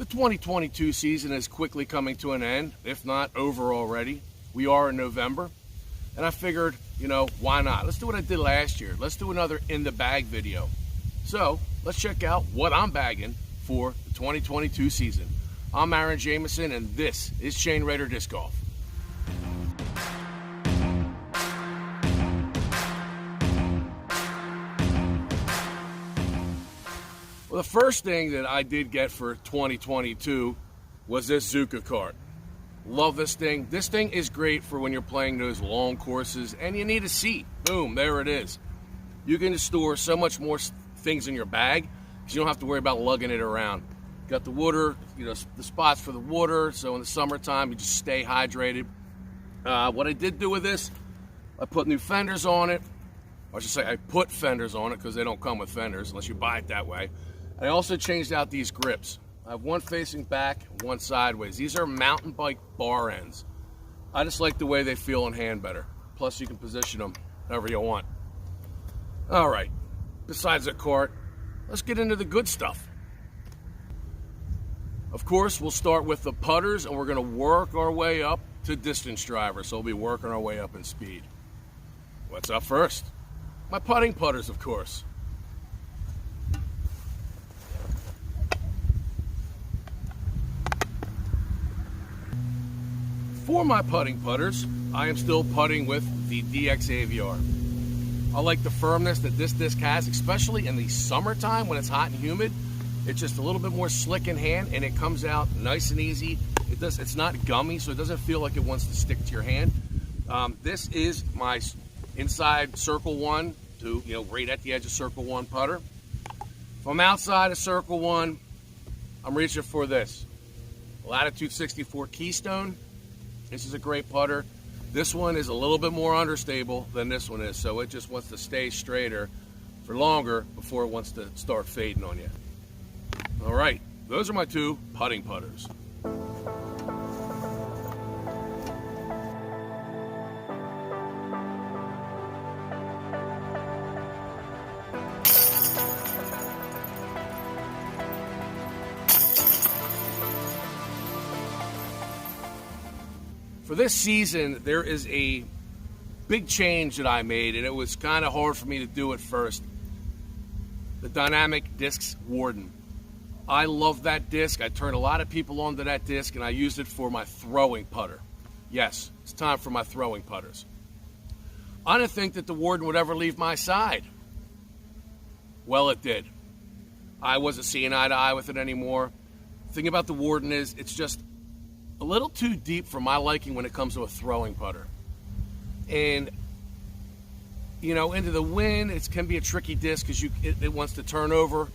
The 2022 season is quickly coming to an end, if not over already. We are in November, and I figured, you know, why not? Let's do what I did last year. Let's do another in the bag video. So let's check out what I'm bagging for the 2022 season. I'm Aaron Jameson, and this is Chain Raider Disc Golf. Well, the first thing that I did get for 2022 was this Zuca cart. Love this thing. This thing is great for when you're playing those long courses and you need a seat. Boom, there it is. You can store so much more things in your bag because you don't have to worry about lugging it around. Got the water, you know, the spots for the water, so in the summertime you just stay hydrated. What I did do with this, I put new fenders on it. Or I should say I put fenders on it because they don't come with fenders unless you buy it that way. I also changed out these grips. I have one facing back, one sideways. These are mountain bike bar ends. I just like the way they feel in hand better. Plus you can position them however you want. All right, besides the cart, let's get into the good stuff. Of course, we'll start with the putters and we're gonna work our way up to distance drivers. So we'll be working our way up in speed. What's up first? My putting putters, of course. For my putting putters, I am still putting with the DX Aviar. I like the firmness that this disc has, especially in the summertime when it's hot and humid. It's just a little bit more slick in hand and it comes out nice and easy. It's not gummy, so it doesn't feel like it wants to stick to your hand. This is my inside circle one to, you know, right at the edge of circle one putter. If I'm outside of circle one, I'm reaching for this Latitude 64 Keystone. This is a great putter. This one is a little bit more understable than this one is, so it just wants to stay straighter for longer before it wants to start fading on you. All right, those are my two putting putters. For this season, there is a big change that I made, and it was kind of hard for me to do at first. The Dynamic Discs Warden. I love that disc. I turned a lot of people onto that disc, and I used it for my throwing putter. Yes, it's time for my throwing putters. I didn't think that the Warden would ever leave my side. Well, it did. I wasn't seeing eye to eye with it anymore. The thing about the Warden is it's just a little too deep for my liking when it comes to a throwing putter. And, you know, into the wind, it can be a tricky disc because it wants to turn over.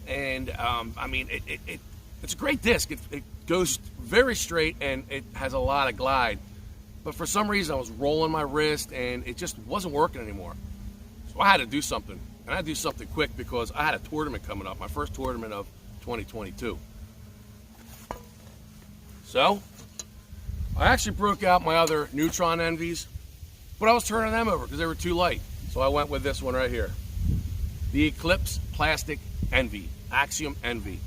And, I mean, it's a great disc. It goes very straight and it has a lot of glide. But for some reason, I was rolling my wrist and it just wasn't working anymore. So I had to do something. And I had to do something quick because I had a tournament coming up, my first tournament of 2022. So, I actually broke out my other Neutron Envies, but I was turning them over because they were too light. So I went with this one right here. The Eclipse Plastic Envy, Axiom Envy.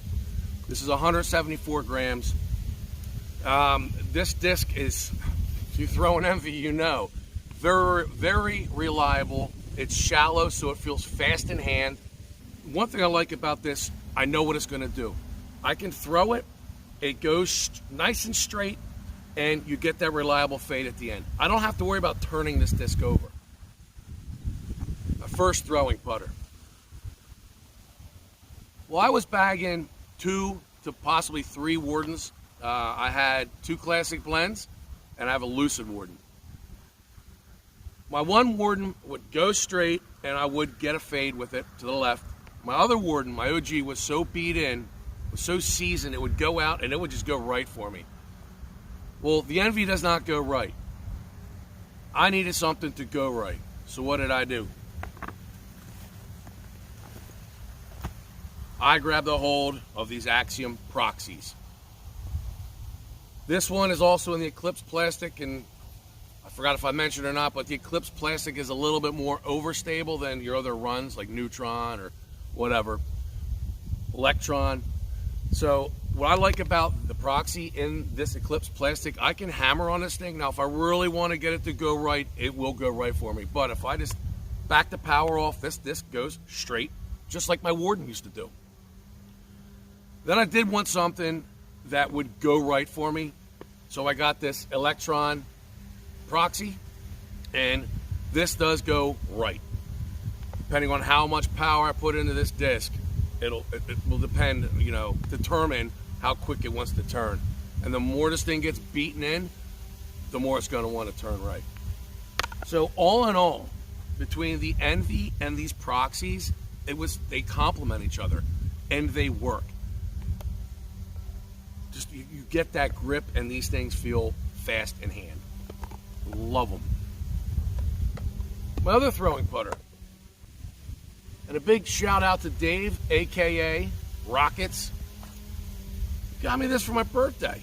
This is 174 grams. This disc is, if you throw an Envy, you know, very, very reliable. It's shallow, so it feels fast in hand. One thing I like about this, I know what it's gonna do. I can throw it, it goes nice and straight, and you get that reliable fade at the end. I don't have to worry about turning this disc over. My first throwing putter. Well, I was bagging 2 to possibly 3 Wardens. I had 2 classic blends, and I have a Lucid Warden. My one Warden would go straight, and I would get a fade with it to the left. My other Warden, my OG, was so beat in, was so seasoned, it would go out and it would just go right for me. Well, the Envy does not go right. I needed something to go right. So what did I do? I grabbed a hold of these Axiom Proxies. This one is also in the Eclipse plastic, and I forgot if I mentioned it or not, but the Eclipse plastic is a little bit more overstable than your other runs like Neutron or whatever, Electron. So what I like about the Proxy in this Eclipse plastic, I can hammer on this thing. Now, if I really want to get it to go right, it will go right for me. But if I just back the power off, this disc goes straight, just like my Warden used to do. Then I did want something that would go right for me. So I got this Electron Proxy, and this does go right. Depending on how much power I put into this disc, it will depend, determine how quick it wants to turn. And the more this thing gets beaten in, the more it's going to want to turn right. So all in all, between the Envy and these Proxies, they complement each other and they work. Just you get that grip, and these things feel fast in hand. Love them. My other throwing putter. And a big shout out to Dave, aka Rockets. Got me this for my birthday.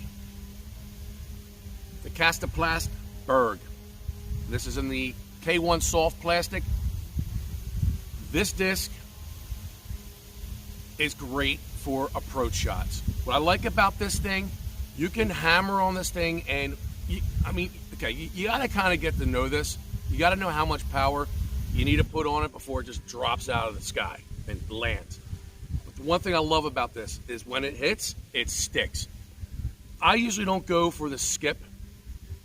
The Kastaplast Berg. This is in the K1 soft plastic. This disc is great for approach shots. What I like about this thing, you can hammer on this thing, and you gotta kind of get to know this. You gotta know how much power you need to put on it before it just drops out of the sky and lands. But the one thing I love about this is when it hits, it sticks. I usually don't go for the skip.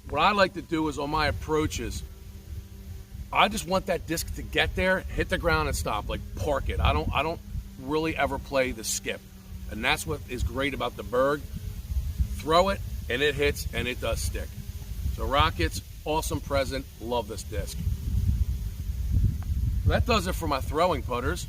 What I like to do is on my approaches, I just want that disc to get there, hit the ground, and stop. Like park it. I don't really ever play the skip. And that's what is great about the Berg. Throw it, and it hits, and it does stick. So Rockets, awesome present. Love this disc. That does it for my throwing putters.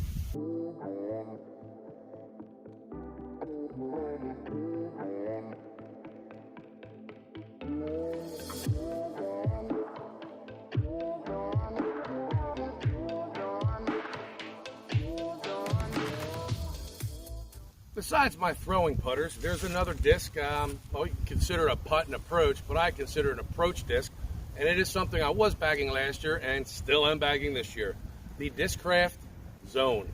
Besides my throwing putters, there's another disc. Well, you can consider it a putt and approach, but I consider it an approach disc. And it is something I was bagging last year and still am bagging this year. The Discraft Zone.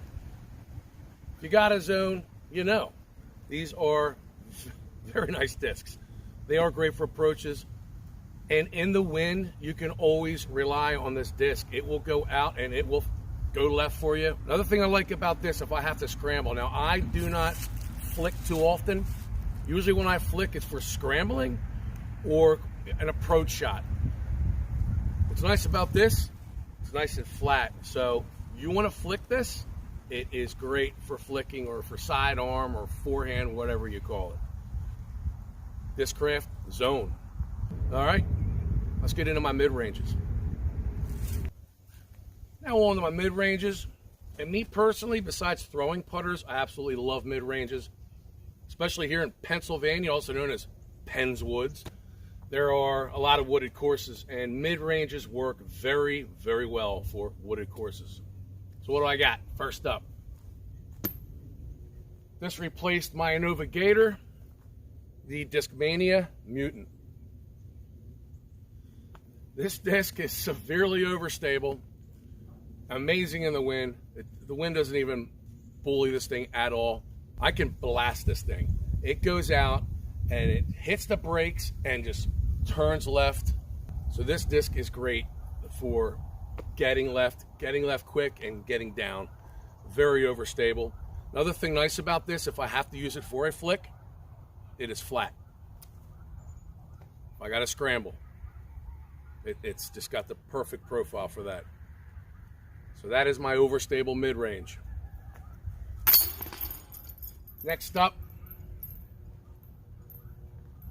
If you got a Zone, you know. These are very nice discs. They are great for approaches. And in the wind, you can always rely on this disc. It will go out and it will go left for you. Another thing I like about this, if I have to scramble. Now, I do not flick too often. Usually when I flick, it's for scrambling or an approach shot. What's nice about this, it's nice and flat. So you want to flick this, it is great for flicking or for sidearm or forehand, whatever you call it. Discraft Zone. All right, let's get into my mid-ranges. Now on to my mid-ranges. And me personally, besides throwing putters, I absolutely love mid-ranges. Especially here in Pennsylvania, also known as Penn's Woods. There are a lot of wooded courses, and mid-ranges work very, very well for wooded courses. So what do I got? First up, this replaced my Innova Gator, the Discmania Mutant. This disc is severely overstable, amazing in the wind. The wind doesn't even bully this thing at all. I can blast this thing. It goes out and it hits the brakes and just turns left. So this disc is great for getting left quick and getting down. Very overstable. Another thing nice about this, if I have to use it for a flick, it is flat. If I got to scramble, it's just got the perfect profile for that. So that is my overstable mid-range. Next up,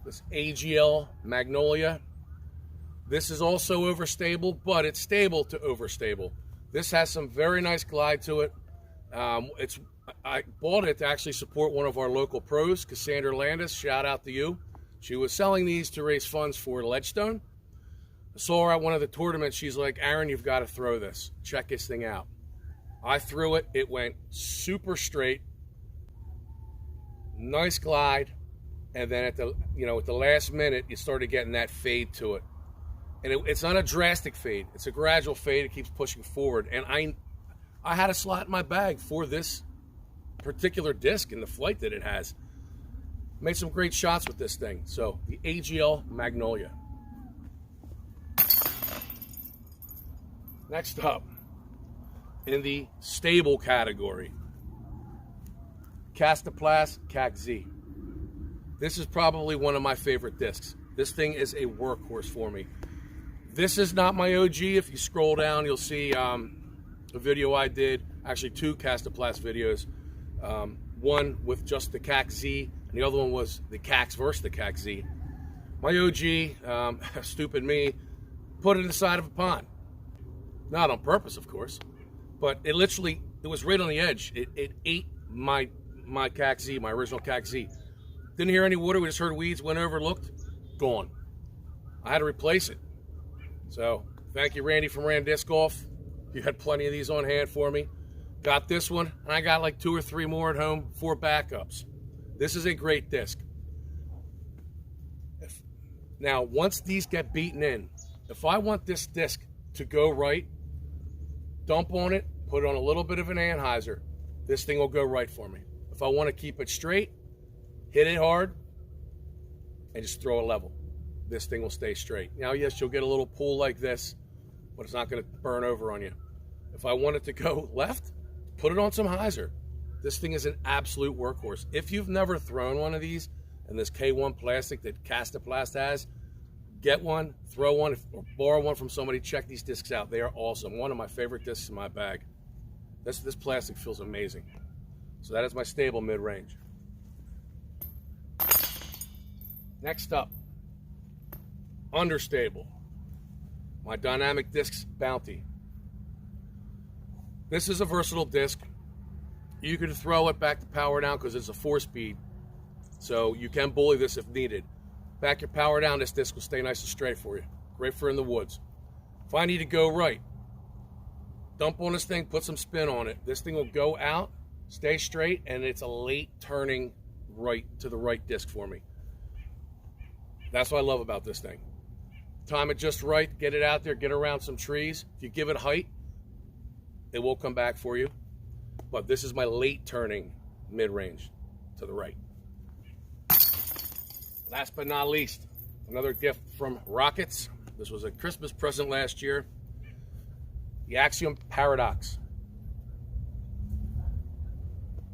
this AGL Magnolia. This is also overstable, but it's stable to overstable. This has some very nice glide to it. I bought it to actually support one of our local pros, Cassandra Landis. Shout out to you. She was selling these to raise funds for Ledgestone. I saw her at one of the tournaments. She's like, Aaron, you've got to throw this. Check this thing out. I threw it. It went super straight. Nice glide. And then at the last minute, you started getting that fade to it. And it's not a drastic fade. It's a gradual fade. It keeps pushing forward. And I had a slot in my bag for this particular disc in the flight that it has. Made some great shots with this thing. So the AGL Magnolia. Next up, in the stable category, Kastaplast Kaxe Z. This is probably one of my favorite discs. This thing is a workhorse for me. This is not my OG. If you scroll down, you'll see a video I did, actually 2 Kastaplast videos. One with just the Kaxe Z, and the other one was the Kaxe versus the Kaxe Z. My OG, stupid me, put it in the side of a pond. Not on purpose, of course, but it was right on the edge. It ate my Kaxe Z, my original Kaxe Z. Didn't hear any water, we just heard weeds, went over, looked, gone. I had to replace it. So, thank you, Randy from Rand Disc Golf. You had plenty of these on hand for me. Got this one, and I got like 2 or 3 more at home for backups. This is a great disc. Now, once these get beaten in, if I want this disc to go right, dump on it, put on a little bit of an anhyzer, this thing will go right for me. If I want to keep it straight, hit it hard, and just throw it level. This thing will stay straight. Now, yes, you'll get a little pull like this, but it's not going to burn over on you. If I want it to go left, put it on some hyzer. This thing is an absolute workhorse. If you've never thrown one of these, and this K1 plastic that Kastaplast has, get one, throw one, or borrow one from somebody. Check these discs out. They are awesome. One of my favorite discs in my bag. This plastic feels amazing. So that is my stable mid-range. Next up, understable. My Dynamic Discs Bounty. This is a versatile disc. You can throw it back to power down because it's a 4-speed. So you can bully this if needed. Back your power down, this disc will stay nice and straight for you. Great for in the woods. If I need to go right, dump on this thing, put some spin on it. This thing will go out, stay straight, and it's a late turning right to the right disc for me. That's what I love about this thing. Time it just right, get it out there, get around some trees. If you give it height, it will come back for you. But this is my late turning mid-range to the right. Last but not least, another gift from Rockets. This was a Christmas present last year. The Axiom Paradox.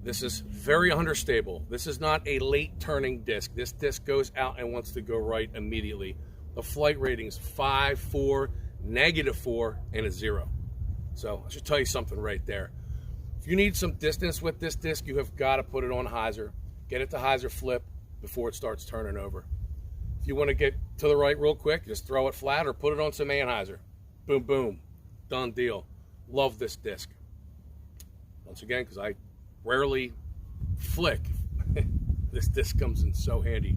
This is very understable. This is not a late turning disc. This disc goes out and wants to go right immediately. The flight rating's 5, 4, -4, and a 0. So I should tell you something right there. If you need some distance with this disc, you have got to put it on hyzer. Get it to hyzer flip before it starts turning over. If you want to get to the right real quick, just throw it flat or put it on some anhyzer. Boom, boom. Done deal. Love this disc. Once again, because I rarely flick, this disc comes in so handy.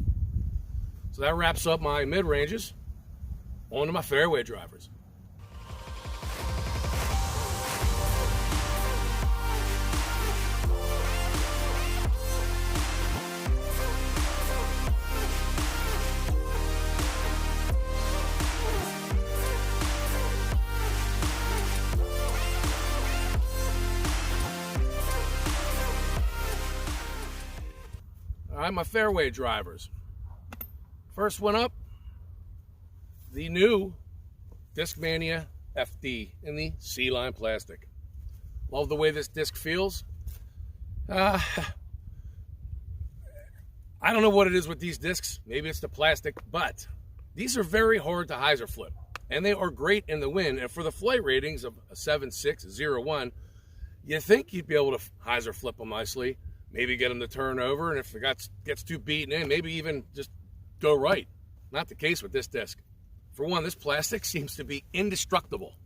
So that wraps up my mid-ranges. On to my fairway drivers. All right, my fairway drivers. First one up, the new Discmania FD in the C-line plastic. Love the way this disc feels. I don't know what it is with these discs. Maybe it's the plastic, but these are very hard to hyzer flip, and they are great in the wind. And for the flight ratings of a 7.6, a 0.1, you think you'd be able to hyzer flip them nicely. Maybe get them to turn over, and if it gets too beaten in, maybe even just go right. Not the case with this disc. For one, this plastic seems to be indestructible.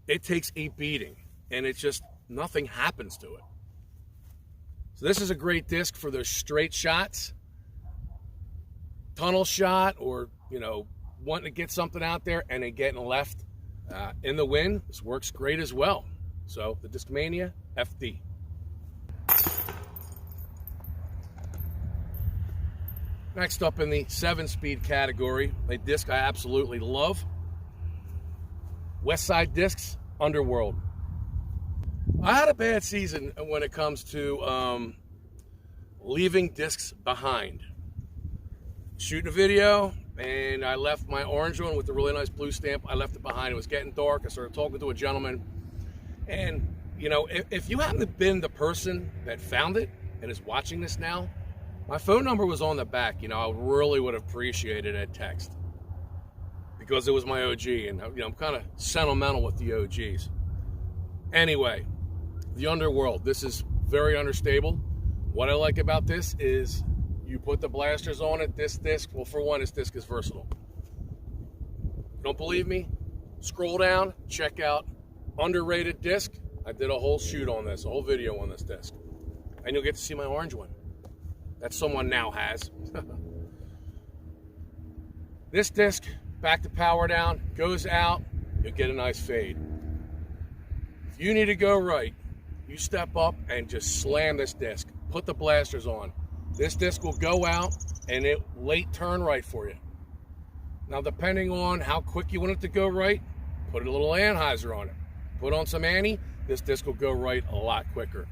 It takes a beating, and it's just, nothing happens to it. So this is a great disc for those straight shots, tunnel shot, or, wanting to get something out there and then getting left in the wind. This works great as well. So the Discmania FD. Next up in the 7-speed category, a disc I absolutely love. Westside Discs Underworld. I had a bad season when it comes to leaving discs behind. Shooting a video, and I left my orange one with the really nice blue stamp. I left it behind. It was getting dark. I started talking to a gentleman. And, you know, if you happen to have been the person that found it and is watching this now, my phone number was on the back. You know, I really would have appreciated a text because it was my OG, and, you know, I'm kind of sentimental with the OGs. Anyway, the Underworld. This is very understable. What I like about this is you put the blasters on it. This disc, well, for one, this disc is versatile. Don't believe me? Scroll down, check out underrated disc. I did a whole shoot on this, a whole video on this disc. And you'll get to see my orange one that someone now has. This disc, back to power down, goes out, you'll get a nice fade. If you need to go right, you step up and just slam this disc. Put the blasters on. This disc will go out and it late turn right for you. Now, depending on how quick you want it to go right, put a little anhyzer on it. Put on some anti, this disc will go right a lot quicker.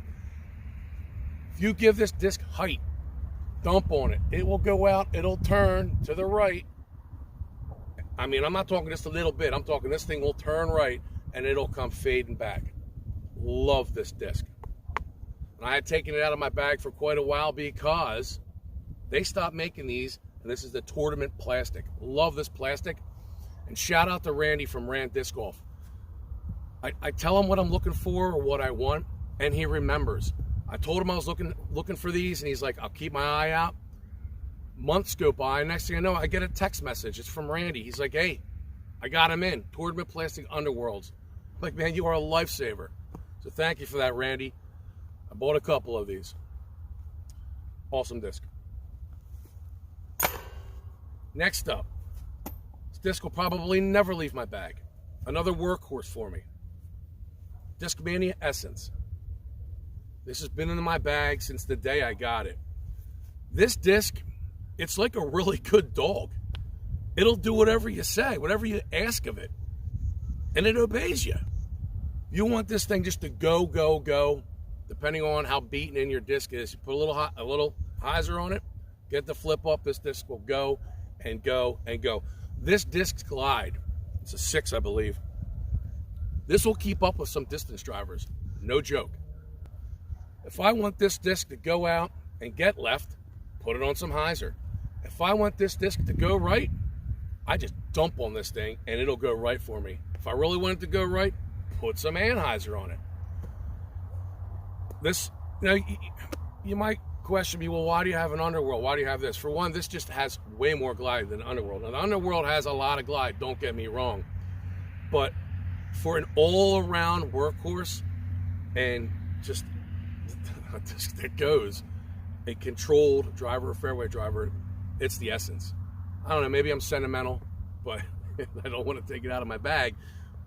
If you give this disc height, dump on it, it will go out, it'll turn to the right. I mean, I'm not talking just a little bit. I'm talking this thing will turn right and it'll come fading back. Love this disc. And I had taken it out of my bag for quite a while because they stopped making these, and this is the tournament plastic. Love this plastic. And shout out to Randy from Rand Disc Golf. I tell him what I'm looking for or what I want, and he remembers. I told him I was looking for these, and he's like, I'll keep my eye out. Months go by, next thing I know, I get a text message. It's from Randy. He's like, hey, I got him in. Tournament Plastic Underworlds. I'm like, man, you are a lifesaver. So thank you for that, Randy. I bought a couple of these. Awesome disc. Next up, this disc will probably never leave my bag. Another workhorse for me. Discmania Essence. This has been in my bag since the day I got it. This disc, it's like a really good dog. It'll do whatever you say, whatever you ask of it, and it obeys you. You want this thing just to go, go, go, depending on how beaten in your disc is. You put a little hyzer on it, get the flip up, this disc will go and go and go. This disc glide, it's a 6, I believe. This will keep up with some distance drivers, no joke. If I want this disc to go out and get left, put it on some hyzer. If I want this disc to go right, I just dump on this thing and it'll go right for me. If I really want it to go right, put some anhyzer on it. This, you might question me, well, why do you have an Underworld? Why do you have this? For one, this just has way more glide than Underworld. Now, the Underworld has a lot of glide, don't get me wrong. But for an all-around workhorse and just a disc that goes, a controlled driver, a fairway driver, it's the essence. I don't know, maybe I'm sentimental, but I don't want to take it out of my bag.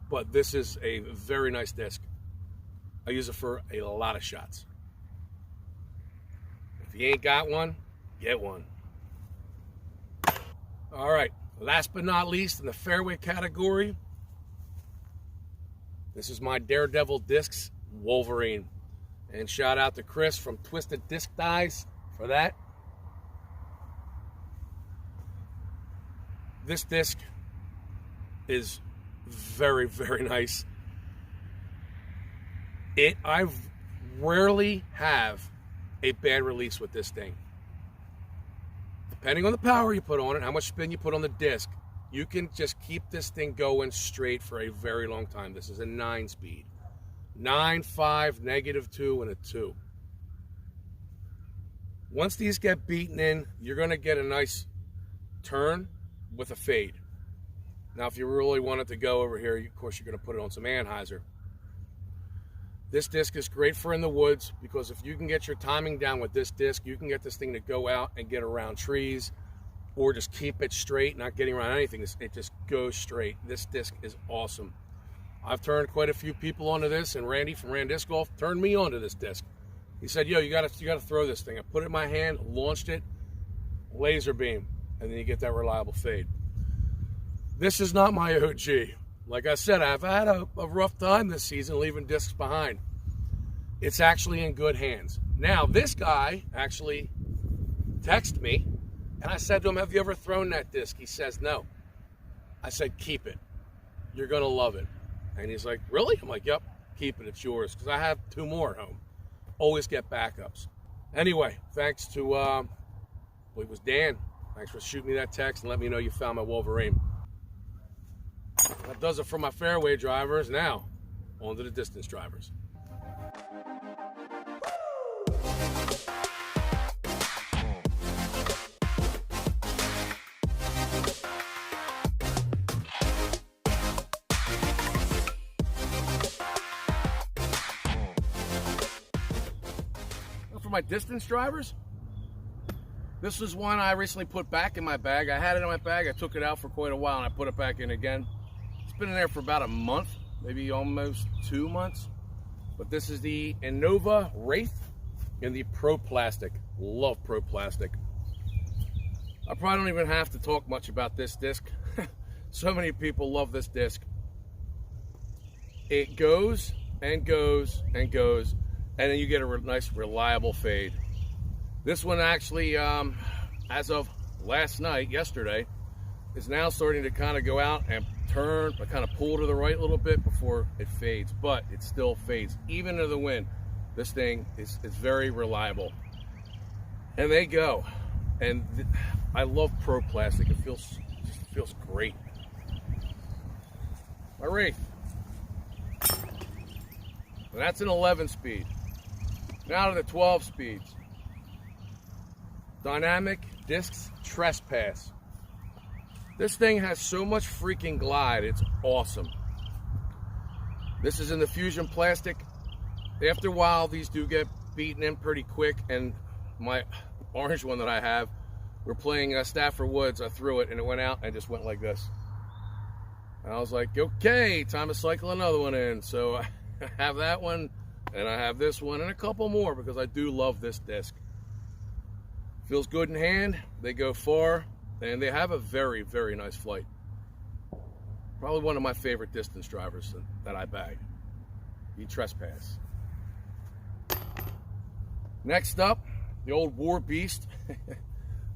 But this is a very nice disc. I use it for a lot of shots. If you ain't got one, get one. All right, last but not least in the fairway category, this is my Daredevil Discs Wolverine. And shout out to Chris from Twisted Disc Dies for that. This disc is very, very nice. I rarely have a bad release with this thing. Depending on the power you put on it, how much spin you put on the disc, you can just keep this thing going straight for a very long time. This is a 9-speed. 9, 5, -2, and a 2. Once these get beaten in, you're going to get a nice turn with a fade. Now, if you really want it to go over here, of course, you're going to put it on some anhyzer. This disc is great for in the woods because if you can get your timing down with this disc, you can get this thing to go out and get around trees or just keep it straight, not getting around anything. It just goes straight. This disc is awesome. I've turned quite a few people onto this, and Randy from Rand Disc Golf turned me onto this disc. He said, yo, you got to throw this thing. I put it in my hand, launched it, laser beam, and then you get that reliable fade. This is not my OG. Like I said, I've had a rough time this season leaving discs behind. It's actually in good hands. Now, this guy actually texted me, and I said to him, have you ever thrown that disc? He says, no. I said, keep it. You're going to love it. And he's like, really? I'm like, yep, keep it. It's yours. Because I have 2 more at home. Always get backups. Anyway, thanks to, well, it was Dan. Thanks for shooting me that text and let me know you found my Wolverine. That does it for my fairway drivers. Now, on to the distance drivers. For my distance drivers, this is one I recently put back in my bag. I had it in my bag. I took it out for quite a while, and I put it back in again. It's been in there for about a month, maybe almost 2 months. But this is the Innova Wraith in the Pro Plastic. Love Pro Plastic. I probably don't even have to talk much about this disc. So many people love this disc. It goes and goes and goes, and then you get a nice reliable fade. This one actually, as of last night, yesterday, is now starting to kind of go out and turn, but kind of pull to the right a little bit before it fades, but it still fades. Even in the wind, this thing is very reliable. And they go. And I love Pro Plastic. It just feels great. My Wraith. And that's an 11 speed. Now to the 12 speeds. Dynamic Discs Trespass. This thing has so much freaking glide, it's awesome. This is in the Fuzion plastic. After a while, these do get beaten in pretty quick, and my orange one that I have, we're playing Stafford Woods. I threw it, and it went out and just went like this. And I was like, okay, time to cycle another one in. So I have that one, and I have this one, and a couple more, because I do love this disc. Feels good in hand, they go far, and they have a very, very nice flight. Probably one of my favorite distance drivers that I bag. The Trespass. Next up, the old war beast,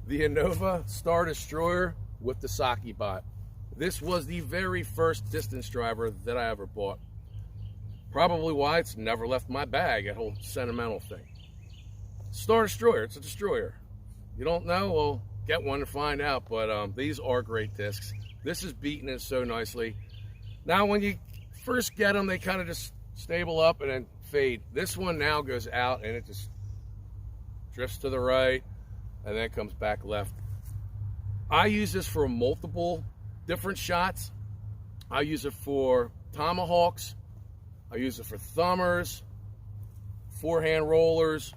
the Innova Star Destroyer with the Saki bot. This was the very first distance driver that I ever bought. Probably why it's never left my bag, that whole sentimental thing. Star Destroyer, it's a destroyer. You don't know? Well, get one to find out, but these are great discs. This is beaten in so nicely. Now, when you first get them, they kind of just stable up and then fade. This one now goes out and it just drifts to the right and then comes back left. I use this for multiple different shots. I use it for tomahawks. I use it for thumbers, forehand rollers.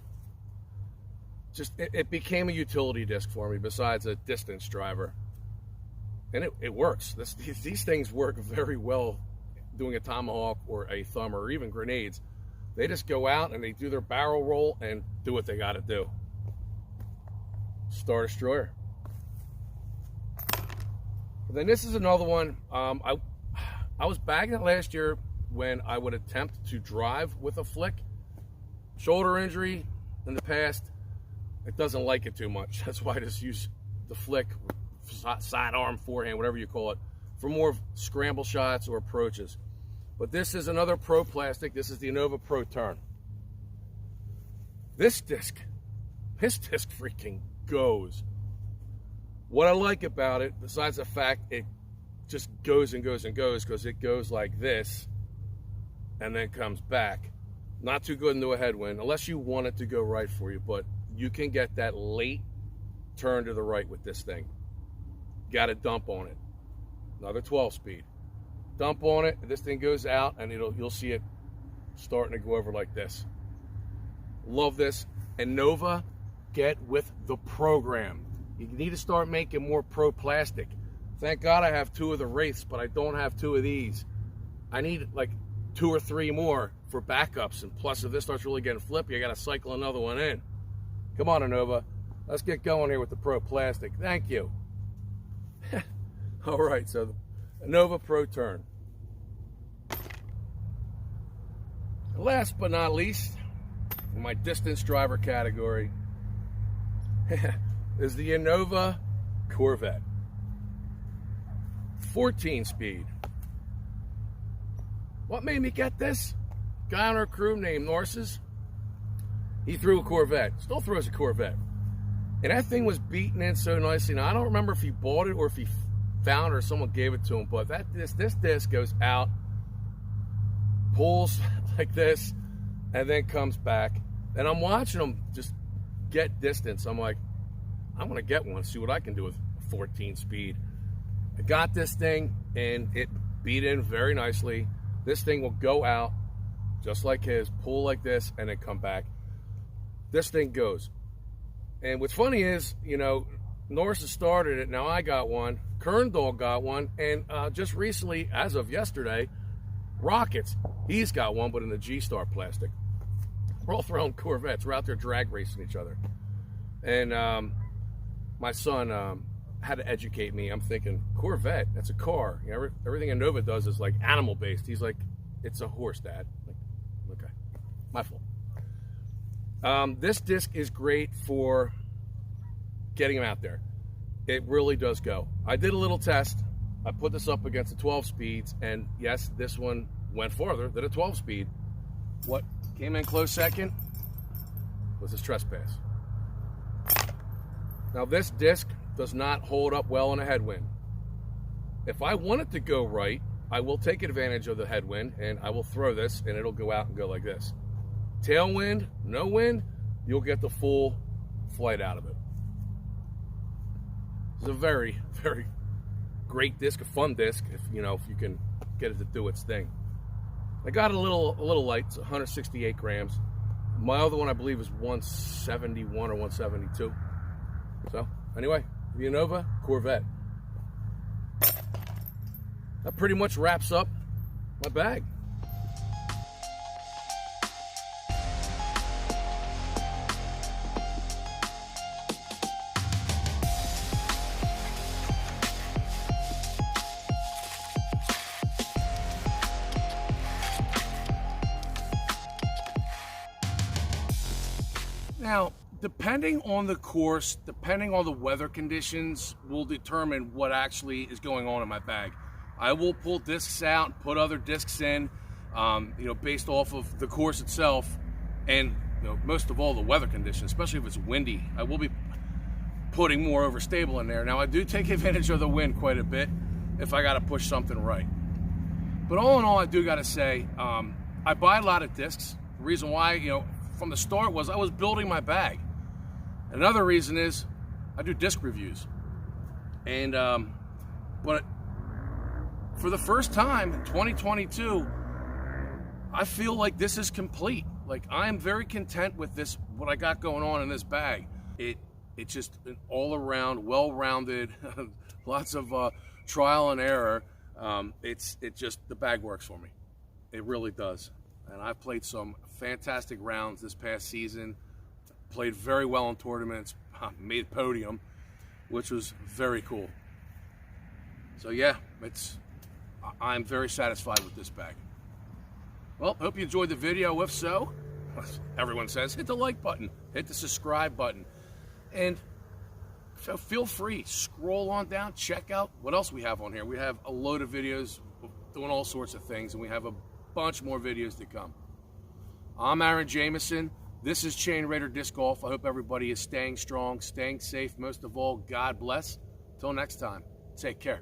Just, it became a utility disc for me besides a distance driver. And it works. These things work very well doing a tomahawk or a thumb or even grenades. They just go out and they do their barrel roll and do what they got to do. Star Destroyer. And then this is another one. I was bagging it last year when I would attempt to drive with a flick. Shoulder injury in the past. It doesn't like it too much. That's why I just use the flick, sidearm, forehand, whatever you call it, for more scramble shots or approaches. But this is another Pro Plastic. This is the Innova Pro Tern. This disc freaking goes. What I like about it, besides the fact it just goes and goes and goes, because it goes like this and then comes back. Not too good into a headwind, unless you want it to go right for you, but you can get that late turn to the right with this thing. Got a dump on it. Another 12 speed. Dump on it, this thing goes out, and you'll see it starting to go over like this. Love this. Innova, get with the program. You need to start making more Pro Plastic. Thank God I have 2 of the Wraiths, but I don't have 2 of these. I need like 2 or 3 more for backups, and plus if this starts really getting flippy, I gotta cycle another one in. Come on, Innova. Let's get going here with the Pro Plastic. Thank you. All right, so the Innova Pro Tern. Last but not least, in my distance driver category, is the Innova Corvette. 14 speed. What made me get this? Guy on our crew named Norses, he threw a Corvette. Still throws a Corvette. And that thing was beaten in so nicely. Now, I don't remember if he bought it or if he found it or someone gave it to him, but this disc goes out, pulls like this, and then comes back. And I'm watching him just get distance. I'm like, I'm going to get one, see what I can do with 14 speed. I got this thing, and it beat in very nicely. This thing will go out just like his, pull like this, and then come back. This thing goes. And what's funny is, you know, Norris has started it. Now I got one. Kerndall got one. And just recently, as of yesterday, Rockets, he's got one, but in the G-Star plastic. We're all throwing Corvettes. We're out there drag racing each other. And my son had to educate me. I'm thinking, Corvette, that's a car. You know, everything Innova does is like animal-based. He's like, it's a horse, Dad. Like, okay, my fault. This disc is great for getting them out there. It really does go. I did a little test. I put this up against the 12 speeds, and yes, this one went farther than a 12 speed. What came in close second was this Trespass. Now, this disc does not hold up well in a headwind. If I want it to go right, I will take advantage of the headwind, and I will throw this, and it'll go out and go like this. Tailwind, no wind, you'll get the full flight out of it. It's a very, very great disc, a fun disc, if you can get it to do its thing. I got it a little light, it's 168 grams. My other one, I believe, is 171 or 172. So, anyway, the Innova Corvette. That pretty much wraps up my bag. Now, depending on the course, depending on the weather conditions, will determine what actually is going on in my bag. I will pull discs out and put other discs in, based off of the course itself, and most of all the weather conditions, especially if it's windy. I will be putting more overstable in there. Now, I do take advantage of the wind quite a bit if I got to push something right. But all in all, I do got to say, I buy a lot of discs. The reason why, from the start was I was building my bag. Another reason is I do disc reviews. And, but for the first time in 2022, I feel like this is complete. Like, I am very content with this, what I got going on in this bag. It's just an all-around, well-rounded, lots of trial and error. The bag works for me. It really does. And I've played some fantastic rounds this past season, played very well in tournaments, made podium, which was very cool. So yeah, I'm very satisfied with this bag. Well, hope you enjoyed the video. If so, everyone says, hit the like button, hit the subscribe button, and so feel free, scroll on down, check out what else we have on here. We have a load of videos doing all sorts of things, and we have a bunch more videos to come. I'm Aaron Jameson. This is Chain Raider Disc Golf. I hope everybody is staying strong, staying safe. Most of all, God bless. Till next time, take care.